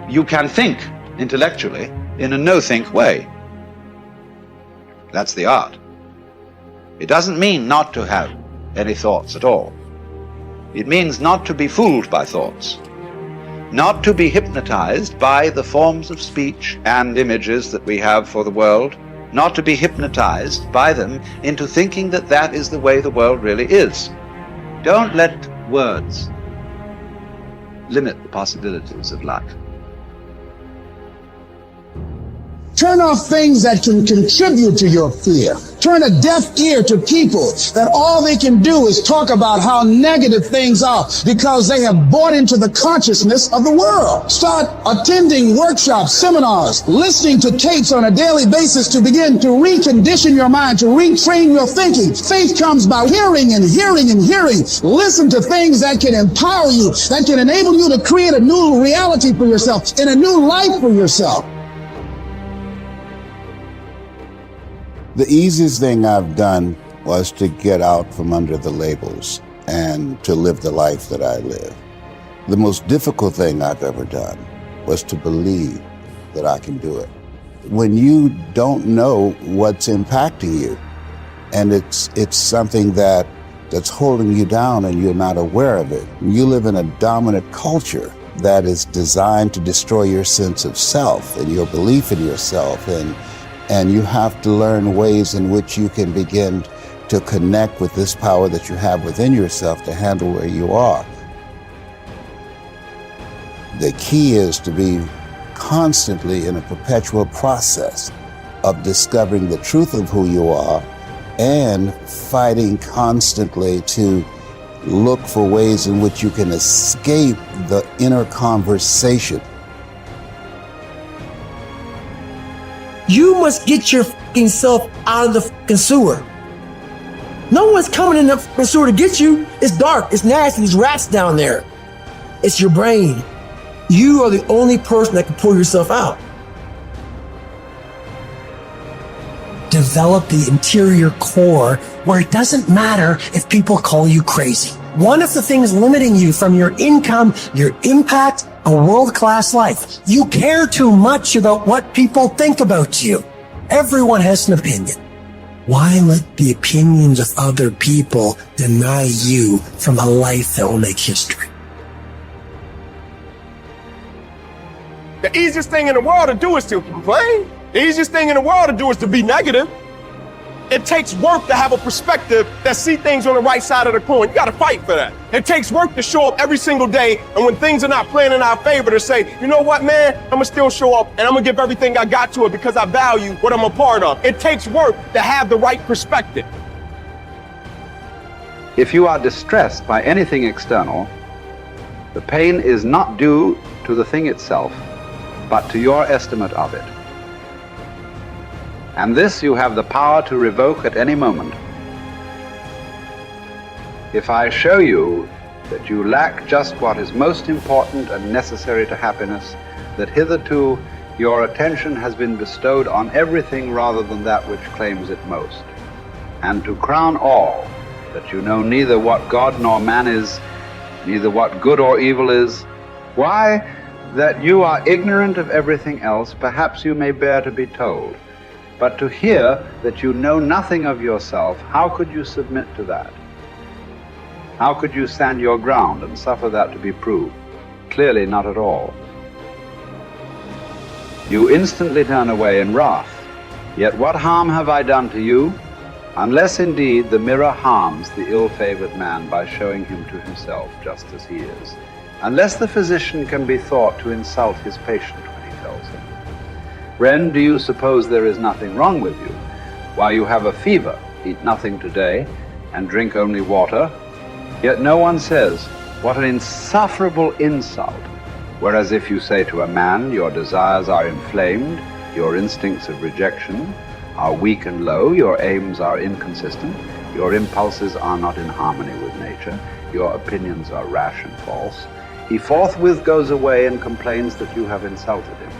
you can think intellectually in a no-think way. That's the art. It doesn't mean not to have any thoughts at all. It means not to be fooled by thoughts, not to be hypnotized by the forms of speech and images that we have for the world, not to be hypnotized by them into thinking that that is the way the world really is. Don't let words limit the possibilities of life. Turn off things that can contribute to your fear. Turn a deaf ear to people that all they can do is talk about how negative things are because they have bought into the consciousness of the world. Start attending workshops, seminars, listening to tapes on a daily basis to begin to recondition your mind, to retrain your thinking. Faith comes by hearing and hearing and hearing. Listen to things that can empower you, that can enable you to create a new reality for yourself and a new life for yourself. The easiest thing I've done was to get out from under the labels and to live the life that I live. The most difficult thing I've ever done was to believe that I can do it. When you don't know what's impacting you, and it's something that's holding you down and you're not aware of it. You live in a dominant culture that is designed to destroy your sense of self and your belief in yourself, and you have to learn ways in which you can begin to connect with this power that you have within yourself to handle where you are. The key is to be constantly in a perpetual process of discovering the truth of who you are and fighting constantly to look for ways in which you can escape the inner conversation. You must get your fucking self out of the fucking sewer. No one's coming in the fucking sewer to get you. It's dark, it's nasty, there's rats down there. It's your brain. You are the only person that can pull yourself out. Develop the interior core where it doesn't matter if people call you crazy. One of the things limiting you from your income, your impact, a world-class life. You care too much about what people think about you. Everyone has an opinion. Why let the opinions of other people deny you from a life that will make history? The easiest thing in the world to do is to complain. The easiest thing in the world to do is to be negative. It takes work to have a perspective that see things on the right side of the coin. You got to fight for that. It takes work to show up every single day, and when things are not playing in our favor, to say, you know what, man, I'm gonna still show up and I'm gonna give everything I got to it because I value what I'm a part of. It takes work to have the right perspective. If you are distressed by anything external, the pain is not due to the thing itself, but to your estimate of it. And this you have the power to revoke at any moment. If I show you that you lack just what is most important and necessary to happiness, that hitherto your attention has been bestowed on everything rather than that which claims it most, and to crown all, that you know neither what God nor man is, neither what good or evil is, why, that you are ignorant of everything else, perhaps you may bear to be told. But to hear that you know nothing of yourself, how could you submit to that? How could you stand your ground and suffer that to be proved? Clearly not at all. You instantly turn away in wrath. Yet what harm have I done to you? Unless indeed the mirror harms the ill-favored man by showing him to himself just as he is. Unless the physician can be thought to insult his patient when he tells him, "Friend, do you suppose there is nothing wrong with you? While you have a fever, eat nothing today, and drink only water." Yet no one says, "What an insufferable insult." Whereas if you say to a man, "Your desires are inflamed, your instincts of rejection are weak and low, your aims are inconsistent, your impulses are not in harmony with nature, your opinions are rash and false," he forthwith goes away and complains that you have insulted him.